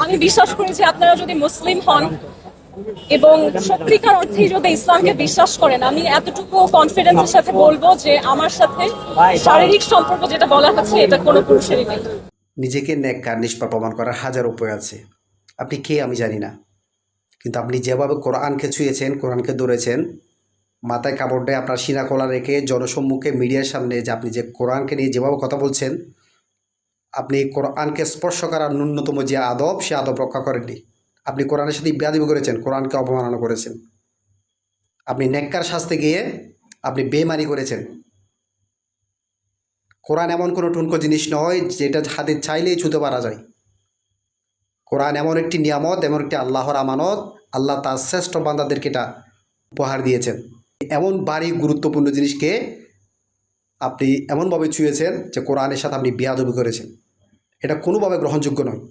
আমি বিশ্বাস করি যে আপনারা যদি মুসলিম হন এবং সত্যিকার অর্থে যদি ইসলামকে বিশ্বাস করেন, আমি এতটুকু কনফিডেন্সের সাথে বলবো যে আমার সাথে শারীরিক সম্পর্ক যেটা বলা হচ্ছে এটা কোনো পুরুষেরই নেই। নিজেকে নেককার নিষ্পাপ প্রমাণ করার হাজার উপায় আছে। আপনি কে আমি জানি না, কিন্তু আপনি যেভাবে কোরআনকে ছুঁয়েছেন, কোরআনকে ধরেছেন, মাথায় কাপড় দিয়ে আপনার সিনা খোলা রেখে জনসম্মুখে মিডিয়ার সামনে যে আপনি যে কোরআনকে নিয়ে যেভাবে কথা বলছেন, আপনি কোরআনকে স্পর্শ করার ন্যূনতম যে আদব, সে আদব রক্ষা করেননি। আপনি কোরআনের সাথে বেয়াদবি করেছেন, কোরআনকে অবমাননা করেছেন। আপনি নেককার সাজতে গিয়ে আপনি বেইমানি করেছেন। কোরআন এমন কোনো ঠুনকো জিনিস নয় যেটা হাতে চাইলেই ছুঁতে পারা যায়। কোরআন এমন একটি নিয়ামত, এমন একটি আল্লাহর আমানত। আল্লাহ তার শ্রেষ্ঠ বান্দাদেরকে এটা উপহার দিয়েছেন। এমন ভারী গুরুত্বপূর্ণ জিনিসকে আপনি এমনভাবে ছুঁয়েছেন যে কোরআনের সাথে আপনি বেয়াদবি করেছেন। এটা কোনোভাবে গ্রহণযোগ্য নয়।